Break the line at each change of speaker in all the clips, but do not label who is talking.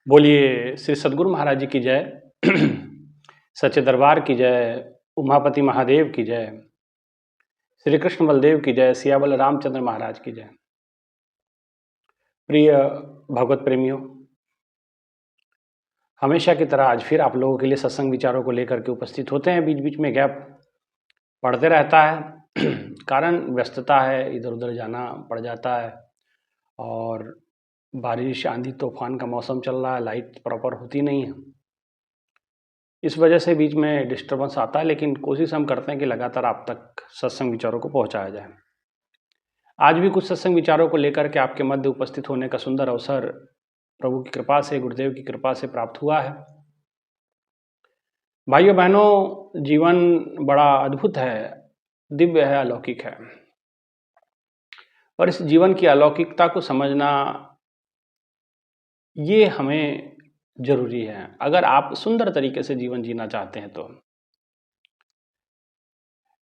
बोलिए श्री सद्गुरु महाराज जी की जय। सच्चे दरबार की जय। उमापति महादेव की जय। श्री कृष्ण बलदेव की जय। सियाबल रामचंद्र महाराज की जय। प्रिय भगवत प्रेमियों, हमेशा की तरह आज फिर आप लोगों के लिए सत्संग विचारों को लेकर के उपस्थित होते हैं। बीच बीच में गैप पड़ते रहता है कारण व्यस्तता है, इधर उधर जाना पड़ जाता है और बारिश आंधी तूफान का मौसम चल रहा है, लाइट प्रॉपर होती नहीं है, इस वजह से बीच में डिस्टर्बेंस आता है। लेकिन कोशिश हम करते हैं कि लगातार आप तक सत्संग विचारों को पहुंचाया जाए। आज भी कुछ सत्संग विचारों को लेकर के आपके मध्य उपस्थित होने का सुंदर अवसर प्रभु की कृपा से, गुरुदेव की कृपा से प्राप्त हुआ है। भाइयों बहनों, जीवन बड़ा अद्भुत है, दिव्य है, अलौकिक है और इस जीवन की अलौकिकता को समझना ये हमें जरूरी है अगर आप सुंदर तरीके से जीवन जीना चाहते हैं तो।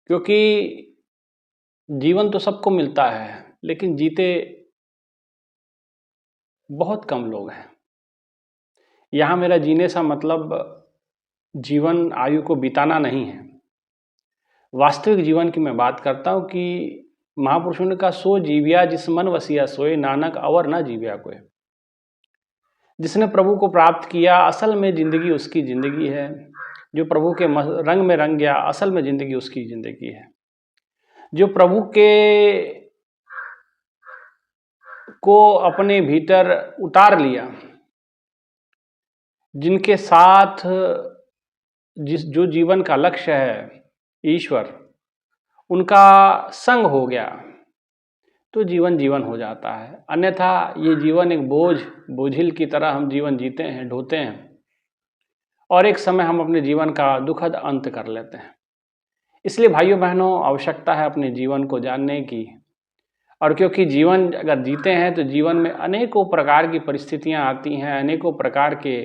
क्योंकि जीवन तो सबको मिलता है लेकिन जीते बहुत कम लोग हैं। यहाँ मेरा जीने से मतलब जीवन आयु को बिताना नहीं है, वास्तविक जीवन की मैं बात करता हूँ कि महापुरुषों ने कहा सो जीविया जिस मन वसिया सोए, नानक अवर ना जीविया कोई। जिसने प्रभु को प्राप्त किया असल में जिंदगी उसकी जिंदगी है, जो प्रभु के रंग में रंग गया असल में जिंदगी उसकी जिंदगी है, जो प्रभु के को अपने भीतर उतार लिया, जिनके साथ जो जीवन का लक्ष्य है ईश्वर, उनका संग हो गया तो जीवन जीवन हो जाता है। अन्यथा ये जीवन एक बोझिल की तरह हम जीवन जीते हैं, ढोते हैं और एक समय हम अपने जीवन का दुखद अंत कर लेते हैं। इसलिए भाइयों बहनों, आवश्यकता है अपने जीवन को जानने की। और क्योंकि जीवन अगर जीते हैं तो जीवन में अनेकों प्रकार की परिस्थितियां आती हैं, अनेकों प्रकार के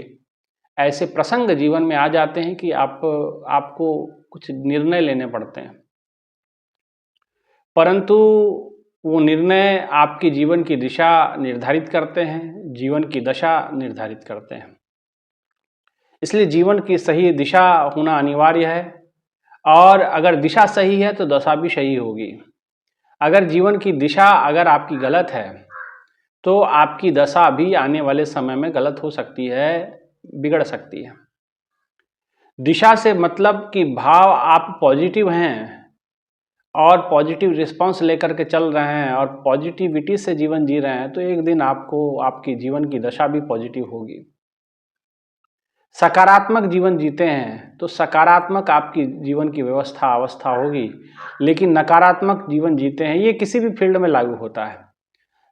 ऐसे प्रसंग जीवन में आ जाते हैं कि आपको कुछ निर्णय लेने पड़ते हैं, परंतु वो निर्णय आपकी जीवन की दिशा निर्धारित करते हैं, जीवन की दशा निर्धारित करते हैं। इसलिए जीवन की सही दिशा होना अनिवार्य है और अगर दिशा सही है तो दशा भी सही होगी। अगर जीवन की दिशा अगर आपकी गलत है तो आपकी दशा भी आने वाले समय में गलत हो सकती है, बिगड़ सकती है। दिशा से मतलब कि भाव आप पॉजिटिव हैं और पॉजिटिव रिस्पांस लेकर के चल रहे हैं और पॉजिटिविटी से जीवन जी रहे हैं तो एक दिन आपको आपकी जीवन की दशा भी पॉजिटिव होगी। सकारात्मक जीवन जीते हैं तो सकारात्मक आपकी जीवन की अवस्था होगी, लेकिन नकारात्मक जीवन जीते हैं, ये किसी भी फील्ड में लागू होता है।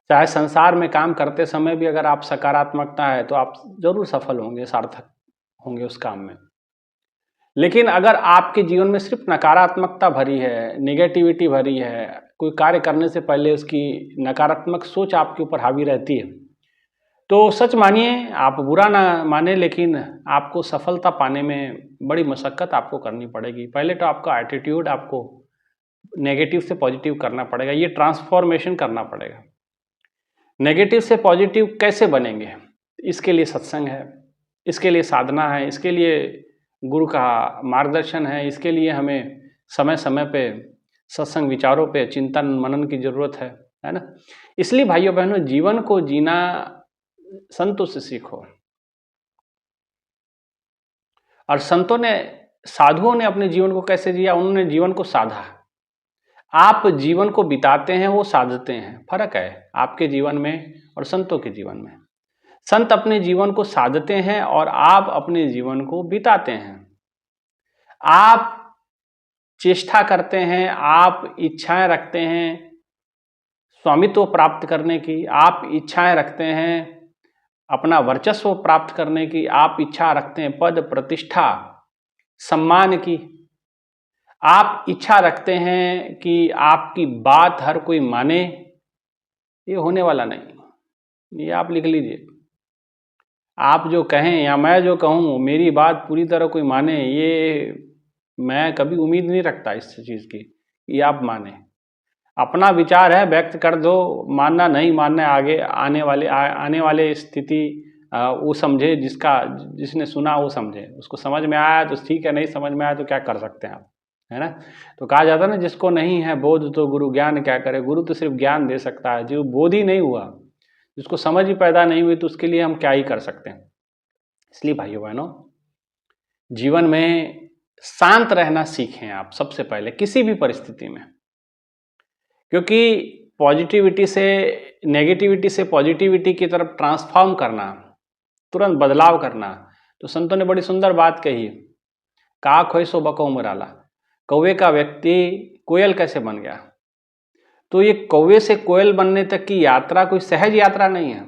चाहे संसार में काम करते समय भी अगर आप सकारात्मकता है तो आप जरूर सफल होंगे, सार्थक होंगे उस काम में। लेकिन अगर आपके जीवन में सिर्फ नकारात्मकता भरी है, नेगेटिविटी भरी है, कोई कार्य करने से पहले उसकी नकारात्मक सोच आपके ऊपर हावी रहती है, तो सच मानिए, आप बुरा ना माने, लेकिन आपको सफलता पाने में बड़ी मशक्कत आपको करनी पड़ेगी। पहले तो आपका एटीट्यूड आपको नेगेटिव से पॉजिटिव करना पड़ेगा, ये ट्रांसफॉर्मेशन करना पड़ेगा। नेगेटिव से पॉजिटिव कैसे बनेंगे? इसके लिए सत्संग है, इसके लिए साधना है, इसके लिए गुरु का मार्गदर्शन है, इसके लिए हमें समय समय पे सत्संग विचारों पे चिंतन मनन की जरूरत है ना। इसलिए भाइयों बहनों, जीवन को जीना संतों से सीखो। और संतों ने, साधुओं ने अपने जीवन को कैसे जिया? उन्होंने जीवन को साधा। आप जीवन को बिताते हैं, वो साधते हैं, फर्क है आपके जीवन में और संतों के जीवन में। संत अपने जीवन को साधते हैं और आप अपने जीवन को बिताते हैं। आप चेष्टा करते हैं, आप इच्छाएं रखते हैं स्वामित्व प्राप्त करने की, आप इच्छाएं रखते हैं अपना वर्चस्व प्राप्त करने की, आप इच्छा रखते हैं पद प्रतिष्ठा सम्मान की, आप इच्छा रखते हैं कि आपकी बात हर कोई माने। ये होने वाला नहीं, ये आप लिख लीजिए। आप जो कहें या मैं जो कहूँ मेरी बात पूरी तरह कोई माने, ये मैं कभी उम्मीद नहीं रखता इस चीज़ की कि आप माने। अपना विचार है, व्यक्त कर दो, मानना नहीं मानना आगे आने वाले स्थिति वो समझे, जिसने सुना वो समझे, उसको समझ में आया तो ठीक है, नहीं समझ में आया तो क्या कर सकते हैं आप, है ना। तो कहा जाता है ना, जिसको नहीं है बोध तो गुरु ज्ञान क्या करे। गुरु तो सिर्फ ज्ञान दे सकता है, जो बोध ही नहीं हुआ, जिसको समझ ही पैदा नहीं हुई, तो उसके लिए हम क्या ही कर सकते हैं। इसलिए भाइयों बहनों, जीवन में शांत रहना सीखें आप सबसे पहले किसी भी परिस्थिति में, क्योंकि पॉजिटिविटी से नेगेटिविटी से पॉजिटिविटी की तरफ ट्रांसफॉर्म करना, तुरंत बदलाव करना। तो संतों ने बड़ी सुंदर बात कही, का खोई सो बको मराला, कौवे का व्यक्ति कोयल कैसे बन गया। तो ये कौवे से कोयल बनने तक की यात्रा कोई सहज यात्रा नहीं है,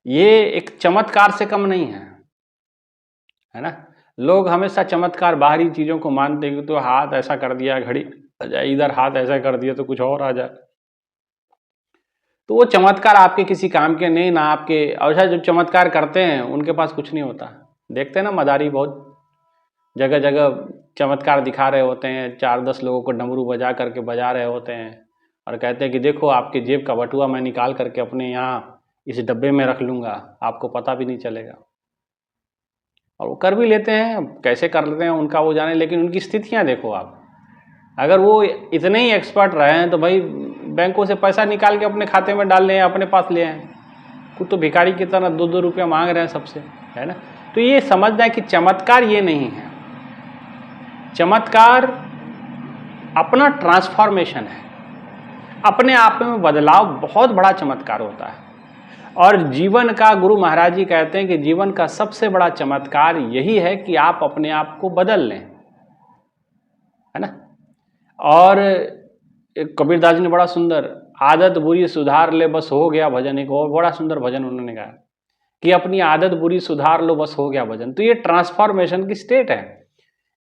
ये एक चमत्कार से कम नहीं है ना। लोग हमेशा चमत्कार, बाहरी चीजों को मानते हैं, तो हाथ ऐसा कर दिया घड़ी आ जाए, इधर हाथ ऐसा कर दिया तो कुछ और आ जाए, तो वो चमत्कार आपके किसी काम के नहीं ना आपके। अच्छा, जो चमत्कार करते हैं उनके पास कुछ नहीं होता। देखते हैं ना, मदारी बहुत जगह जगह चमत्कार दिखा रहे होते हैं, 4-10 लोगों को डमरू बजा करके बजा रहे होते हैं और कहते हैं कि देखो आपके जेब का बटुआ मैं निकाल करके अपने यहाँ इस डब्बे में रख लूँगा, आपको पता भी नहीं चलेगा। और वो कर भी लेते हैं, कैसे कर लेते हैं उनका वो जाने, लेकिन उनकी स्थितियाँ देखो आप। अगर वो इतने ही एक्सपर्ट रहे हैं तो भाई बैंकों से पैसा निकाल के अपने खाते में डाल लें, अपने पास ले आए। खुद तो भिखारी की तरह 2-2 रुपया मांग रहे हैं सबसे, है ना। तो ये समझना है कि चमत्कार ये नहीं है, चमत्कार अपना ट्रांसफॉर्मेशन है, अपने आप में बदलाव बहुत बड़ा चमत्कार होता है। और जीवन का, गुरु महाराज जी कहते हैं कि जीवन का सबसे बड़ा चमत्कार यही है कि आप अपने आप को बदल लें, है ना। और कबीरदास जी ने बड़ा सुंदर, आदत बुरी सुधार ले बस हो गया भजन, एक और बड़ा सुंदर भजन उन्होंने गाया कि अपनी आदत बुरी सुधार लो बस हो गया भजन। तो ये ट्रांसफॉर्मेशन की स्टेट है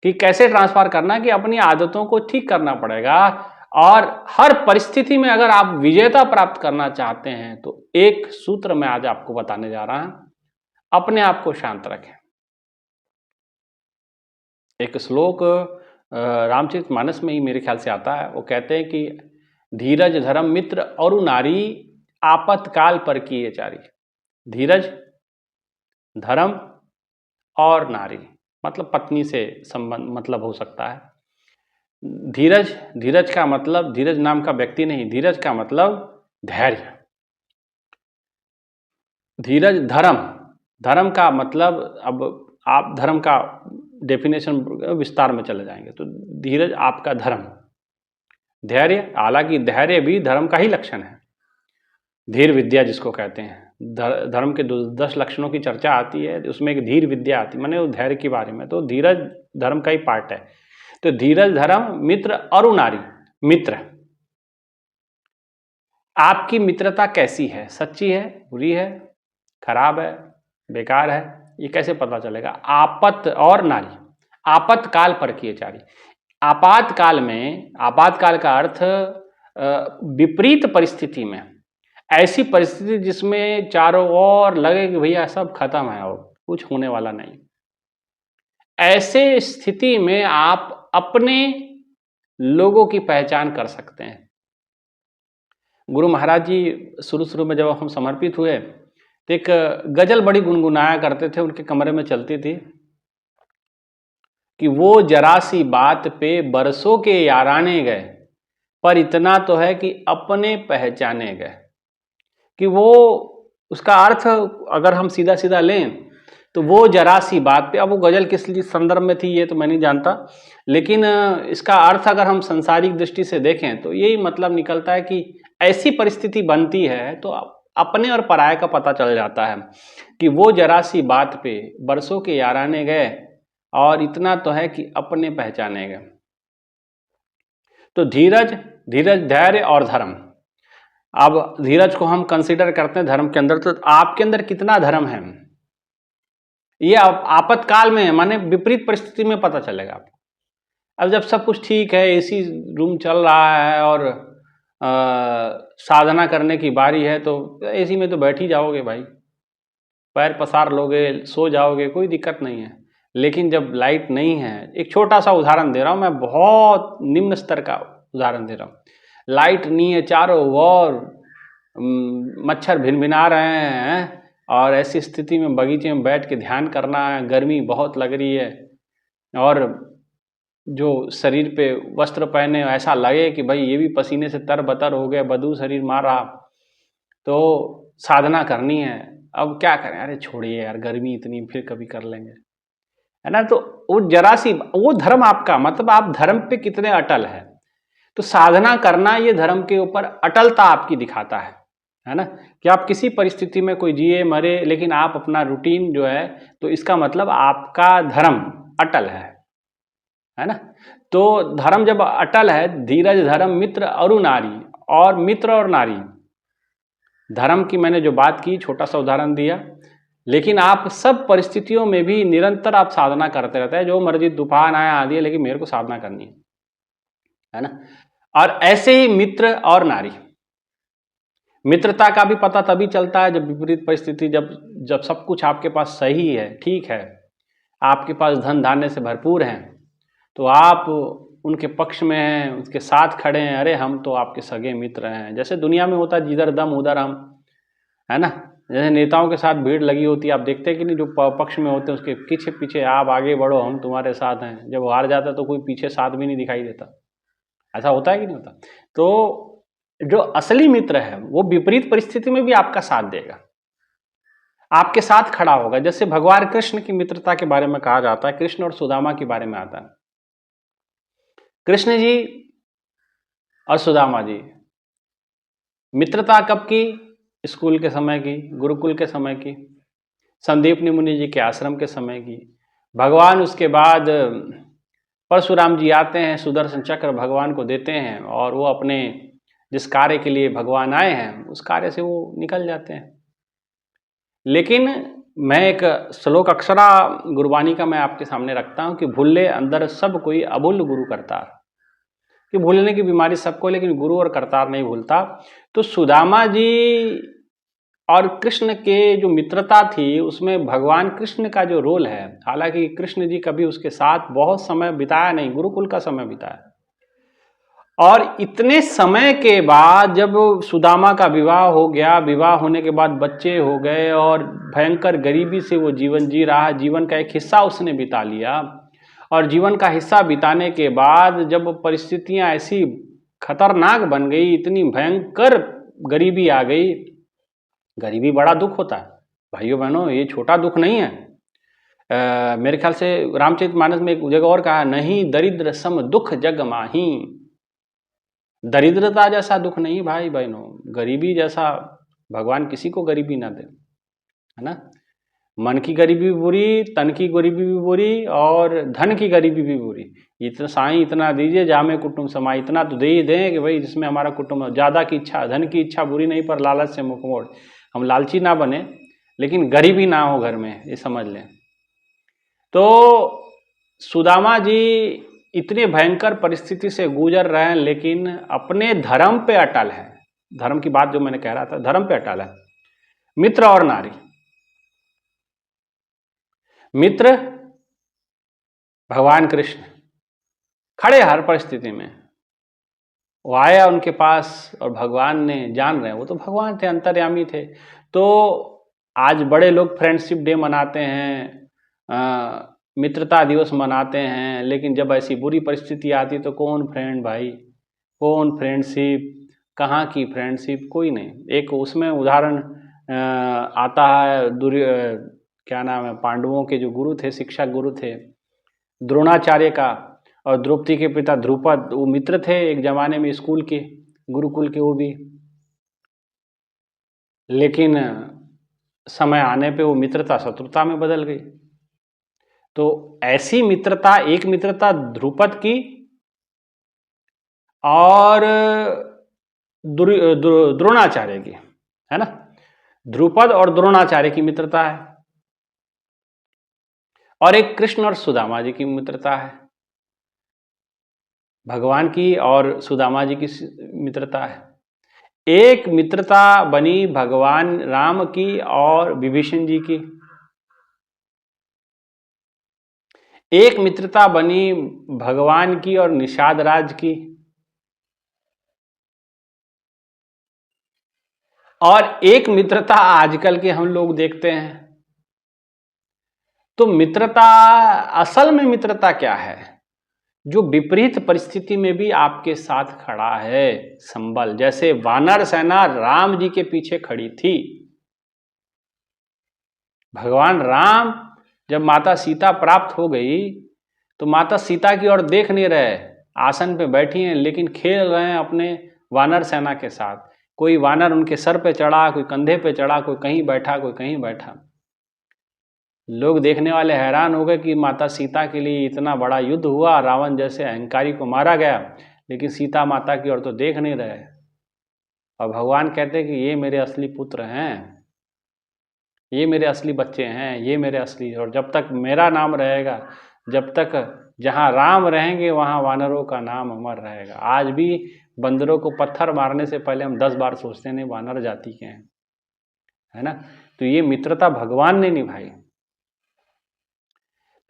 कि कैसे ट्रांसफर करना, कि अपनी आदतों को ठीक करना पड़ेगा। और हर परिस्थिति में अगर आप विजेता प्राप्त करना चाहते हैं तो एक सूत्र मैं आज आपको बताने जा रहा हूं, अपने आप को शांत रखें। एक श्लोक रामचरितमानस में ही मेरे ख्याल से आता है, वो कहते हैं कि धीरज धर्म मित्र और नारी आपत्काल पर किए चारी। धीरज, धर्म और नारी, मतलब पत्नी से संबंध मतलब हो सकता है। धीरज, धीरज का मतलब धीरज नाम का व्यक्ति नहीं, धीरज का मतलब धैर्य। धीरज, धर्म, धर्म का मतलब, अब आप धर्म का डेफिनेशन विस्तार में चले जाएंगे तो धीरज आपका धर्म, धैर्य, हालांकि धैर्य भी धर्म का ही लक्षण है। धीर विद्या जिसको कहते हैं, धर्म के 10 लक्षणों की चर्चा आती है, उसमें एक धीर विद्या आती है, माने वो धैर्य के बारे में। तो धीरज धर्म का ही पार्ट है। तो धीरज, धर्म, मित्र और नारी। मित्र, आपकी मित्रता कैसी है, सच्ची है, बुरी है, खराब है, बेकार है, ये कैसे पता चलेगा। आपत और नारी, आपातकाल पर किए चारी। आपातकाल में, आपातकाल का अर्थ विपरीत परिस्थिति में, ऐसी परिस्थिति जिसमें चारों ओर लगे कि भैया सब खत्म है और कुछ होने वाला नहीं, ऐसे स्थिति में आप अपने लोगों की पहचान कर सकते हैं। गुरु महाराज जी शुरू में जब हम समर्पित हुए तो एक गजल बड़ी गुनगुनाया करते थे, उनके कमरे में चलती थी कि वो जरा सी बात पे बरसों के याराने गए, पर इतना तो है कि अपने पहचाने गए। कि वो, उसका अर्थ अगर हम सीधा सीधा लें तो वो जरा सी बात पे, अब वो गजल किस संदर्भ में थी ये तो मैं नहीं जानता, लेकिन इसका अर्थ अगर हम संसारिक दृष्टि से देखें तो यही मतलब निकलता है कि ऐसी परिस्थिति बनती है तो अपने और पराये का पता चल जाता है कि वो जरा सी बात पे बरसों के याराने गए और इतना तो है कि अपने पहचाने गए। तो धीरज, धीरज, धैर्य और धर्म। अब धीरज को हम कंसीडर करते हैं धर्म के अंदर, तो आपके अंदर कितना धर्म है ये आपातकाल में, माने विपरीत परिस्थिति में पता चलेगा आपको। अब जब सब कुछ ठीक है, एसी रूम चल रहा है और साधना करने की बारी है तो एसी में तो बैठ ही जाओगे भाई, पैर पसार लोगे, सो जाओगे, कोई दिक्कत नहीं है। लेकिन जब लाइट नहीं है, एक छोटा सा उदाहरण दे रहा हूँ मैं, बहुत निम्न स्तर का उदाहरण दे रहा हूँ, लाइट नहीं है चारों ओर, मच्छर भिनभिना रहे हैं और ऐसी स्थिति में बगीचे में बैठ के ध्यान करना है, गर्मी बहुत लग रही है और जो शरीर पे वस्त्र पहने ऐसा लगे कि भाई ये भी पसीने से तरबतर हो गए, बदबू शरीर मार रहा, तो साधना करनी है। अब क्या करें, अरे छोड़िए यार, गर्मी इतनी, फिर कभी कर लेंगे, है ना। तो वो जरा सी, वो धर्म आपका, मतलब आप धर्म पे कितने अटल है। तो साधना करना ये धर्म के ऊपर अटलता आपकी दिखाता है ना, कि आप किसी परिस्थिति में कोई जिए मरे लेकिन आप अपना रूटीन जो है, तो इसका मतलब आपका धर्म अटल है ना। तो धर्म जब अटल है, धीरज धर्म मित्र अरु नारी, और मित्र और नारी, धर्म की मैंने जो बात की, छोटा सा उदाहरण दिया, लेकिन आप सब परिस्थितियों में भी निरंतर आप साधना करते रहते हैं, जो मर्जी तूफान आया आदि है, लेकिन मेरे को साधना करनी है ना। और ऐसे ही मित्र और नारी, मित्रता का भी पता तभी चलता है जब विपरीत परिस्थिति, जब सब कुछ आपके पास सही है, ठीक है, आपके पास धन धान्य से भरपूर हैं, तो आप उनके पक्ष में हैं, उसके साथ खड़े हैं, अरे हम तो आपके सगे मित्र हैं। जैसे दुनिया में होता है, जिधर दम उधर हम, है ना। जैसे नेताओं के साथ भीड़ लगी होती है, आप देखते हैं कि नहीं, जो पक्ष में होते हैं उसके पीछे पीछे, आप आगे बढ़ो, हम तुम्हारे साथ हैं। जब वो हार जाता है तो कोई पीछे साथ भी नहीं दिखाई देता। ऐसा होता है कि नहीं होता। तो जो असली मित्र है वो विपरीत परिस्थिति में भी आपका साथ देगा, आपके साथ खड़ा होगा। जैसे भगवान कृष्ण की मित्रता के बारे में कहा जाता है, कृष्ण और सुदामा के बारे में आता है। कृष्ण जी और सुदामा जी मित्रता कब की? स्कूल के समय की, गुरुकुल के समय की, संदीपनी मुनि जी के आश्रम के समय की। भगवान उसके बाद परशुराम जी आते हैं, सुदर्शन चक्र भगवान को देते हैं, और वो अपने जिस कार्य के लिए भगवान आए हैं उस कार्य से वो निकल जाते हैं। लेकिन मैं एक श्लोक अक्षरा गुरबानी का मैं आपके सामने रखता हूं कि भूले अंदर सब कोई अभूल गुरु करतार, कि भूलने की बीमारी सबको, लेकिन गुरु और करतार नहीं भूलता। तो सुदामा जी और कृष्ण के जो मित्रता थी, उसमें भगवान कृष्ण का जो रोल है, हालांकि कृष्ण जी कभी उसके साथ बहुत समय बिताया नहीं, गुरुकुल का समय बिताया। और इतने समय के बाद जब सुदामा का विवाह हो गया, विवाह होने के बाद बच्चे हो गए, और भयंकर गरीबी से वो जीवन जी रहा, जीवन का एक हिस्सा उसने बिता लिया, और जीवन का हिस्सा बिताने के बाद जब परिस्थितियां ऐसी खतरनाक बन गई, इतनी भयंकर गरीबी आ गई। गरीबी बड़ा दुख होता है भाइयों बहनों, ये छोटा दुख नहीं है। मेरे ख्याल से रामचरितमानस में एक जगह और कहा, नहीं दरिद्र सम दुख जग माही। दरिद्रता जैसा दुख नहीं भाई बहनों, गरीबी जैसा, भगवान किसी को गरीबी ना दे, है ना। मन की गरीबी भी बुरी, तन की गरीबी भी बुरी, और धन की गरीबी भी बुरी। इतना साईं इतना दीजिए जामे कुटुंब समाई, इतना तो दे ही दें कि भाई जिसमें हमारा कुटुंब, ज़्यादा की इच्छा, धन की इच्छा बुरी नहीं, पर लालच से मुख मोड़। हम लालची ना बने, लेकिन गरीबी ना हो घर में, ये समझ लें। तो सुदामा जी इतने भयंकर परिस्थिति से गुजर रहे हैं, लेकिन अपने धर्म पे अटल है। धर्म की बात जो मैंने कह रहा था, धर्म पे अटल है। मित्र और नारी, मित्र भगवान कृष्ण खड़े हर परिस्थिति में, वो आया उनके पास, और भगवान ने, जान रहे हैं वो तो भगवान थे, अंतर्यामी थे। तो आज बड़े लोग फ्रेंडशिप डे मनाते हैं, मित्रता दिवस मनाते हैं, लेकिन जब ऐसी बुरी परिस्थिति आती तो कौन फ्रेंड भाई, कौन फ्रेंडशिप, कहाँ की फ्रेंडशिप, कोई नहीं। एक उसमें उदाहरण आता है, क्या नाम है, पांडवों के जो गुरु थे, शिक्षा गुरु थे द्रोणाचार्य का, और द्रौपदी के पिता ध्रुपद, वो मित्र थे एक जमाने में स्कूल के, गुरुकुल के वो भी, लेकिन समय आने पे वो मित्रता शत्रुता में बदल गई। तो ऐसी मित्रता, एक मित्रता ध्रुपद की और द्रोणाचार्य की, है ना। ध्रुपद और द्रोणाचार्य की मित्रता है, और एक कृष्ण और सुदामा जी की मित्रता है, भगवान की और सुदामा जी की मित्रता है। एक मित्रता बनी भगवान राम की और विभीषण जी की, एक मित्रता बनी भगवान की और निषाद राज की, और एक मित्रता आजकल के हम लोग देखते हैं। तो मित्रता, असल में मित्रता क्या है? जो विपरीत परिस्थिति में भी आपके साथ खड़ा है, संबल। जैसे वानर सेना राम जी के पीछे खड़ी थी। भगवान राम जब माता सीता प्राप्त हो गई तो माता सीता की ओर देख नहीं रहे, आसन पे बैठी हैं, लेकिन खेल रहे हैं अपने वानर सेना के साथ। कोई वानर उनके सर पे चढ़ा, कोई कंधे पे चढ़ा, कोई कहीं बैठा, कोई कहीं बैठा। लोग देखने वाले हैरान हो गए कि माता सीता के लिए इतना बड़ा युद्ध हुआ, रावण जैसे अहंकारी को मारा गया, लेकिन सीता माता की ओर तो देख नहीं रहे। और भगवान कहते हैं कि ये मेरे असली पुत्र हैं, ये मेरे असली बच्चे हैं, ये मेरे असली। और जब तक मेरा नाम रहेगा, जब तक जहाँ राम रहेंगे वहाँ वानरों का नाम अमर रहेगा। आज भी बंदरों को पत्थर मारने से पहले हम 10 बार सोचते हैं वानर जाति के हैं, है ना। तो ये मित्रता भगवान ने निभाई।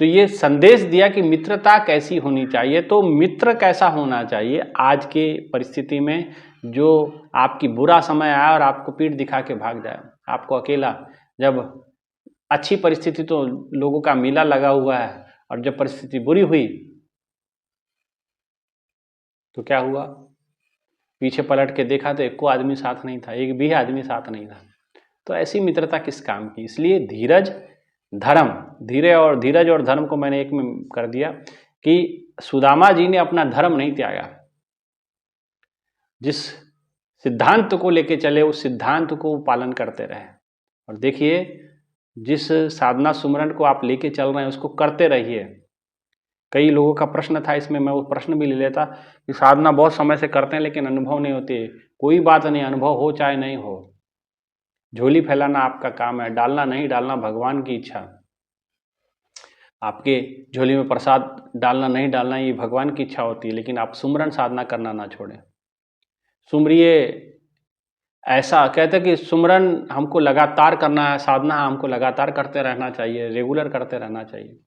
तो ये संदेश दिया कि मित्रता कैसी होनी चाहिए। तो मित्र कैसा होना चाहिए आज के परिस्थिति में, जो आपकी बुरा समय आया और आपको पीठ दिखा के भाग जाए, आपको अकेला। जब अच्छी परिस्थिति तो लोगों का मेला लगा हुआ है, और जब परिस्थिति बुरी हुई तो क्या हुआ? पीछे पलट के देखा तो एक को आदमी साथ नहीं था, एक भी आदमी साथ नहीं था। तो ऐसी मित्रता किस काम की? इसलिए धीरज धर्म, धीरज और धर्म को मैंने एक में कर दिया कि सुदामा जी ने अपना धर्म नहीं त्यागा। जिस सिद्धांत को लेके चले उस सिद्धांत को पालन करते रहे। और देखिए, जिस साधना सुमरन को आप लेके चल रहे हैं उसको करते रहिए। कई लोगों का प्रश्न था, इसमें मैं वो प्रश्न भी ले लेता कि साधना बहुत समय से करते हैं लेकिन अनुभव नहीं होती। कोई बात नहीं, अनुभव हो चाहे नहीं हो, झोली फैलाना आपका काम है, डालना नहीं डालना भगवान की इच्छा। आपके झोली में प्रसाद डालना नहीं डालना ये भगवान की इच्छा होती है, लेकिन आप सुमरन साधना करना ना छोड़ें। सुमरिए, ऐसा कहते कि सुमरन हमको लगातार करना है, साधना हमको लगातार करते रहना चाहिए, रेगुलर करते रहना चाहिए।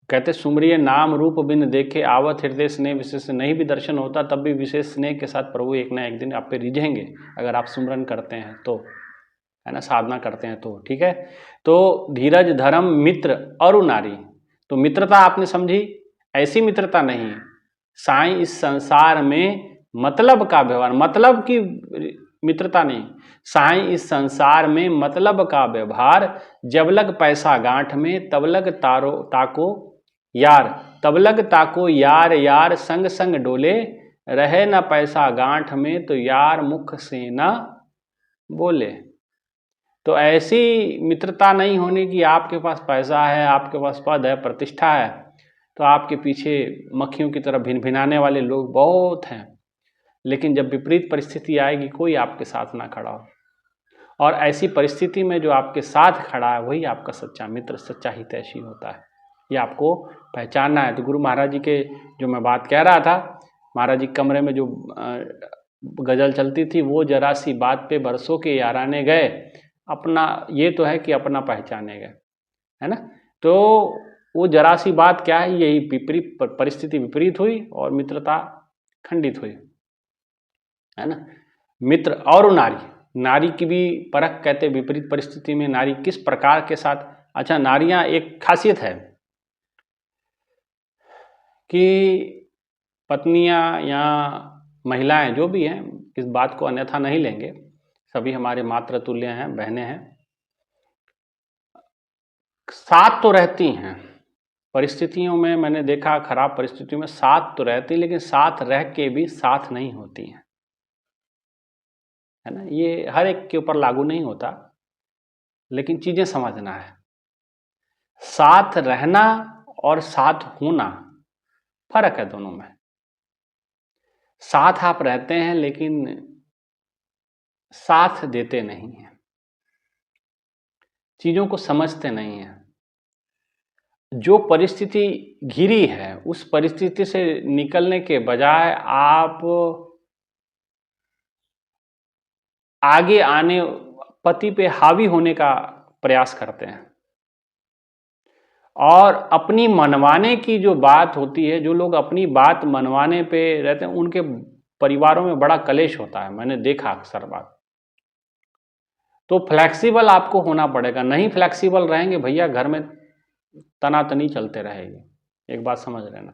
कहते सुमरिए नाम रूप बिन देखे आवत हृदय स्नेह विशेष। नहीं भी दर्शन होता तब भी विशेष स्नेह के साथ प्रभु एक ना एक दिन आप पे रिझेंगे, अगर आप सुमरन करते हैं तो, है ना, साधना करते हैं तो। ठीक है। तो धीरज धर्म मित्र और नारी। तो मित्रता आपने समझी, ऐसी मित्रता नहीं। साईं इस संसार में मतलब का व्यवहार, मतलब की मित्रता नहीं। साईं इस संसार में मतलब का व्यवहार, जब लग पैसा गांठ में तब लग ताको यार, तब लग ताको यार, यार संग संग डोले, रहे न पैसा गांठ में तो यार मुख से न बोले। तो ऐसी मित्रता नहीं होनी कि आपके पास पैसा है, आपके पास पद है, प्रतिष्ठा है, तो आपके पीछे मक्खियों की तरह भिन भिनाने वाले लोग बहुत हैं, लेकिन जब विपरीत परिस्थिति आएगी कोई आपके साथ ना खड़ा हो। और ऐसी परिस्थिति में जो आपके साथ खड़ा है वही आपका सच्चा मित्र, सच्चा हितैषी होता है। ये आपको पहचानना है। तो गुरु महाराज जी के जो मैं बात कह रहा था, महाराज जी कमरे में जो गजल चलती थी, वो जरा सी बात पे बरसों के याराने गए, अपना ये तो है कि अपना पहचाने गए, है ना। तो वो जरा सी बात क्या है, यही विपरीत परिस्थिति विपरीत हुई और मित्रता खंडित हुई, है ना। मित्र और नारी, नारी की भी परख कहते विपरीत परिस्थिति में नारी किस प्रकार के साथ। अच्छा, नारियां एक खासियत है कि पत्नियां या महिलाएं जो भी हैं, इस बात को अन्यथा नहीं लेंगे, सभी हमारे मातृतुल्य हैं, बहनें हैं, साथ तो रहती हैं परिस्थितियों में। मैंने देखा खराब परिस्थितियों में साथ तो रहती, लेकिन साथ रह के भी साथ नहीं होती हैं, है ना। ये हर एक के ऊपर लागू नहीं होता, लेकिन चीजें समझना है। साथ रहना और साथ होना फर्क है दोनों में। साथ आप रहते हैं लेकिन साथ देते नहीं हैं, चीजों को समझते नहीं हैं। जो परिस्थिति घिरी है उस परिस्थिति से निकलने के बजाय आप आगे आने, पति पे हावी होने का प्रयास करते हैं। और अपनी मनवाने की जो बात होती है, जो लोग अपनी बात मनवाने पे रहते हैं, उनके परिवारों में बड़ा कलेश होता है, मैंने देखा अक्सर बात। तो फ्लेक्सिबल आपको होना पड़ेगा, नहीं फ्लेक्सिबल रहेंगे भैया घर में तनातनी चलते रहेगी। एक बात समझ लेना,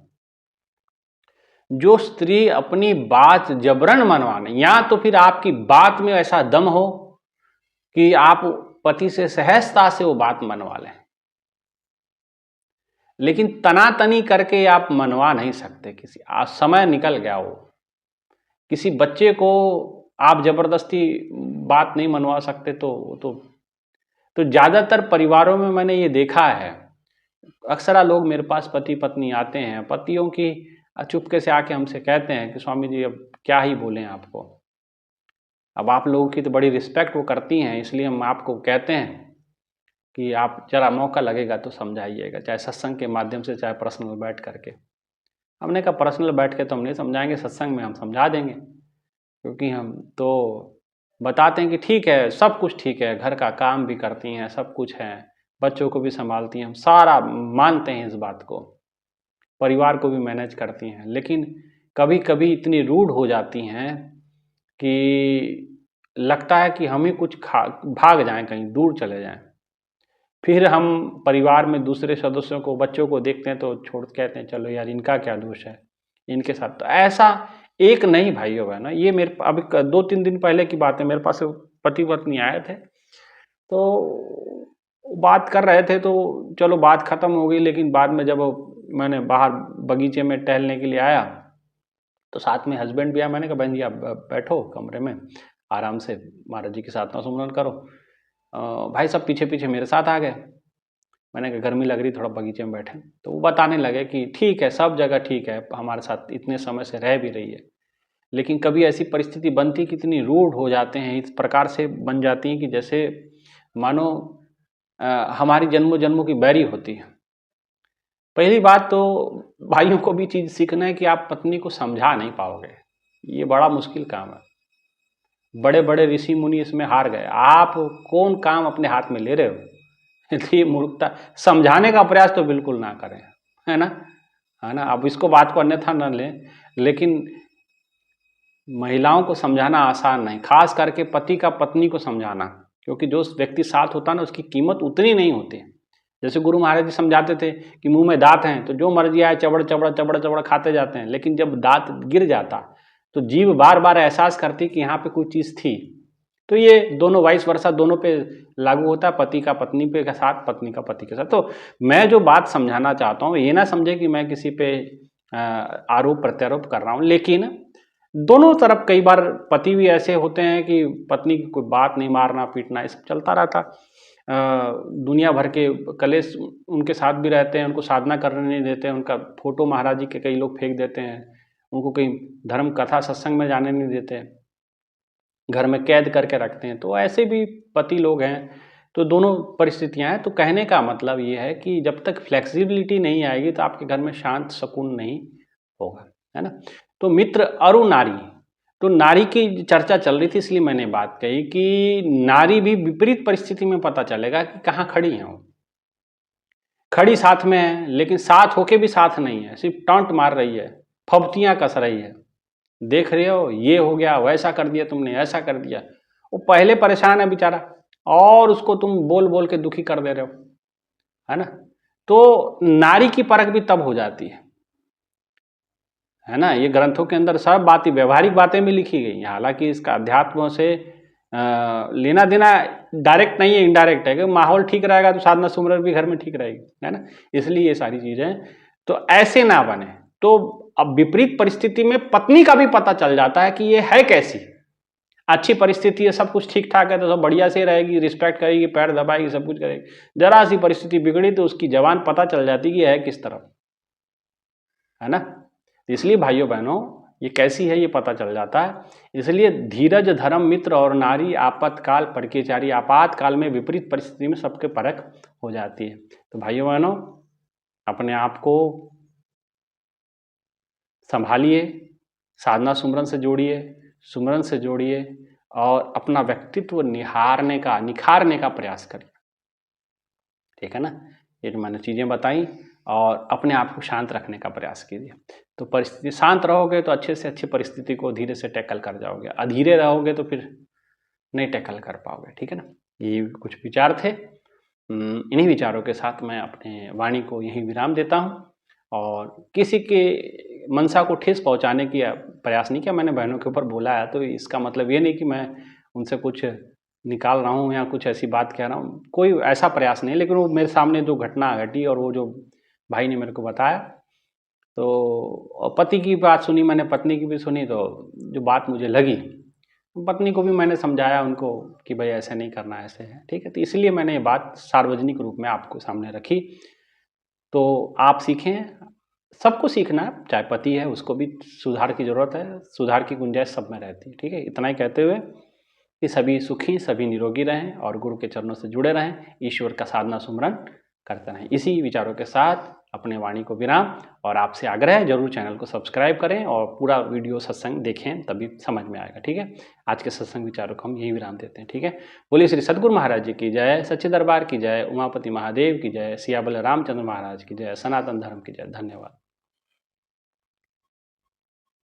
जो स्त्री अपनी बात जबरन मनवाने, या तो फिर आपकी बात में ऐसा दम हो कि आप पति से सहजता से वो बात मनवा लें, लेकिन तनातनी करके आप मनवा नहीं सकते किसी, आज समय निकल गया। वो किसी बच्चे को आप जबरदस्ती बात नहीं मनवा सकते। तो ज़्यादातर परिवारों में मैंने ये देखा है, अक्सर लोग मेरे पास पति पत्नी आते हैं, पतियों की चुपके से आके हमसे कहते हैं कि स्वामी जी अब क्या ही बोलें आपको, अब आप लोगों की तो बड़ी रिस्पेक्ट वो करती हैं, इसलिए हम आपको कहते हैं कि आप जरा मौका लगेगा तो समझाइएगा, चाहे सत्संग के माध्यम से चाहे पर्सनल बैठ करके। हमने कहा पर्सनल बैठ के तो हम नहीं समझाएंगे, सत्संग में हम समझा देंगे, क्योंकि हम तो बताते हैं कि ठीक है, सब कुछ ठीक है, घर का काम भी करती हैं, सब कुछ है, बच्चों को भी संभालती हैं, हम सारा मानते हैं इस बात को, परिवार को भी मैनेज करती हैं, लेकिन कभी कभी इतनी रूड हो जाती हैं कि लगता है कि हम ही कुछ भाग जाएं, कहीं दूर चले जाएं। फिर हम परिवार में दूसरे सदस्यों को, बच्चों को देखते हैं तो छोड़ कहते हैं चलो यार इनका क्या दोष है, इनके साथ। तो ऐसा एक नहीं भाइयों बहनों, ये मेरे अभी 2-3 दिन पहले की बात है, मेरे पास पति पत्नी आए थे, तो बात कर रहे थे, तो चलो बात खत्म हो गई, लेकिन बाद में जब मैंने बाहर बगीचे में टहलने के लिए आया तो साथ में हस्बैंड भी आया। मैंने कहा बहन जी आप बैठो कमरे में, आराम से महाराज जी के साथ ना सुमरन करो। भाई सब पीछे पीछे मेरे साथ आ गए। मैंने कहा गर्मी लग रही, थोड़ा बगीचे में बैठे। तो वो बताने लगे कि ठीक है, सब जगह ठीक है, हमारे साथ इतने समय से रह भी रही है, लेकिन कभी ऐसी परिस्थिति बनती कि इतनी रूड हो जाते हैं, इस प्रकार से बन जाती हैं कि जैसे मानो हमारी जन्मों जन्मों की बैरी होती है। पहली बात तो भाइयों को भी चीज़ सीखना है कि आप पत्नी को समझा नहीं पाओगे, ये बड़ा मुश्किल काम है। बड़े बड़े ऋषि मुनि इसमें हार गए, आप कौन काम अपने हाथ में ले रहे हो, ये मूर्खता। समझाने का प्रयास तो बिल्कुल ना करें, है ना, है ना। अब इसको बात को अन्यथा न लें, लेकिन महिलाओं को समझाना आसान नहीं, खास करके पति का पत्नी को समझाना, क्योंकि जो व्यक्ति साथ होता है ना उसकी कीमत उतनी नहीं होती। जैसे गुरु महाराज जी समझाते थे कि मुंह में दांत हैं तो जो मर्जी आए चबड़ चबड़ चबड़ चबड़ खाते जाते हैं, लेकिन जब दांत गिर जाता तो जीभ बार बार एहसास करती कि यहाँ पे कोई चीज़ थी। तो ये दोनों वाइस वर्सा दोनों पे लागू होता है, पति का पत्नी पे के साथ, पत्नी का पति के साथ। तो मैं जो बात समझाना चाहता हूँ, ये ना समझे कि मैं किसी पे आरोप प्रत्यारोप कर रहा हूँ, लेकिन दोनों तरफ कई बार पति भी ऐसे होते हैं कि पत्नी की कोई बात नहीं, मारना पीटना ये सब चलता रहता। दुनिया भर के कलेश उनके साथ भी रहते हैं, उनको साधना करने नहीं देते हैं, उनका फोटो महाराज जी के कई लोग फेंक देते हैं, उनको कहीं धर्म कथा सत्संग में जाने नहीं देते, घर में कैद करके रखते हैं। तो ऐसे भी पति लोग हैं। तो दोनों परिस्थितियां हैं। तो कहने का मतलब ये है कि जब तक फ्लेक्सिबिलिटी नहीं आएगी तो आपके घर में शांत सुकून नहीं होगा, है ना। तो मित्र अरु नारी, तो नारी की चर्चा चल रही थी, इसलिए मैंने बात कही कि नारी भी विपरीत परिस्थिति में पता चलेगा कि कहाँ खड़ी है। वो खड़ी साथ में है, लेकिन साथ होके भी साथ नहीं है, सिर्फ टांट मार रही है, फब्तियां कस रही है, देख रहे हो ये हो गया, वैसा कर दिया तुमने, ऐसा कर दिया। वो पहले परेशान है बेचारा, और उसको तुम बोल बोल के दुखी कर दे रहे हो, है ना। तो नारी की परख भी तब हो जाती है ना। ये ग्रंथों के अंदर सब बातें, व्यवहारिक बातें भी लिखी गई हैं, हालांकि इसका अध्यात्म से लेना देना डायरेक्ट नहीं है, इनडायरेक्ट है कि माहौल ठीक रहेगा तो साधना सुमरन भी घर में ठीक रहेगी, है ना। इसलिए ये सारी चीजें तो ऐसे ना बने। तो अब विपरीत परिस्थिति में पत्नी का भी पता चल जाता है कि ये है कैसी। अच्छी परिस्थिति है, सब कुछ ठीक ठाक है तो सब बढ़िया से रहेगी, रिस्पेक्ट करेगी, पैर दबाएगी, सब कुछ करेगी। जरा सी परिस्थिति बिगड़ी तो उसकी जबान पता चल जाती कि है किस तरफ, है ना। इसलिए भाइयों बहनों ये कैसी है ये पता चल जाता है। इसलिए धीरज धर्म मित्र और नारी आपातकाल परिचर्या, आपातकाल में विपरीत परिस्थिति में सबके परख हो जाती है। तो भाइयों बहनों अपने आप को संभालिए, साधना सुमरन से जोड़िए, सुमरन से जोड़िए और अपना व्यक्तित्व निखारने का प्रयास करिए, ठीक है ना। ये जो मैंने चीज़ें बताई और अपने आप को शांत रखने का प्रयास कीजिए। तो परिस्थिति शांत रहोगे तो अच्छे से अच्छी परिस्थिति को धीरे से टैकल कर जाओगे, अधीरे रहोगे तो फिर नहीं टैकल कर पाओगे, ठीक है ना। ये कुछ विचार थे। इन्हीं विचारों के साथ मैं अपने वाणी को यहीं विराम देता हूँ और किसी के मनसा को ठेस पहुँचाने की प्रयास नहीं किया। मैंने बहनों के ऊपर बोला है तो इसका मतलब ये नहीं कि मैं उनसे कुछ निकाल रहा हूँ या कुछ ऐसी बात कह रहा हूँ, कोई ऐसा प्रयास नहीं। लेकिन वो मेरे सामने जो घटना घटी और वो जो भाई ने मेरे को बताया, तो पति की बात सुनी मैंने, पत्नी की भी सुनी, तो जो बात मुझे लगी, पत्नी को भी मैंने समझाया उनको कि भाई ऐसे नहीं करना, ऐसे है, ठीक है। तो इसलिए मैंने ये बात सार्वजनिक रूप में आपको सामने रखी। तो आप सीखें, सबको सीखना है, चाहे पति है उसको भी सुधार की ज़रूरत है, सुधार की गुंजाइश सब में रहती है, ठीक है। इतना ही कहते हुए कि सभी सुखी, सभी निरोगी रहें और गुरु के चरणों से जुड़े रहें, ईश्वर का साधना सुमरन करते रहें। इसी विचारों के साथ अपने वाणी को विराम, और आपसे आग्रह है जरूर चैनल को सब्सक्राइब करें और पूरा वीडियो सत्संग देखें, तभी समझ में आएगा, ठीक है। आज के सत्संग विचारों को हम यही विराम देते हैं, ठीक है। बोलिए श्री सद्गुरु महाराज जी की जय, सच्चे दरबार की जय, उमापति महादेव की जय, सिया बल रामचंद्र महाराज की जय, सनातन धर्म की जय। धन्यवाद।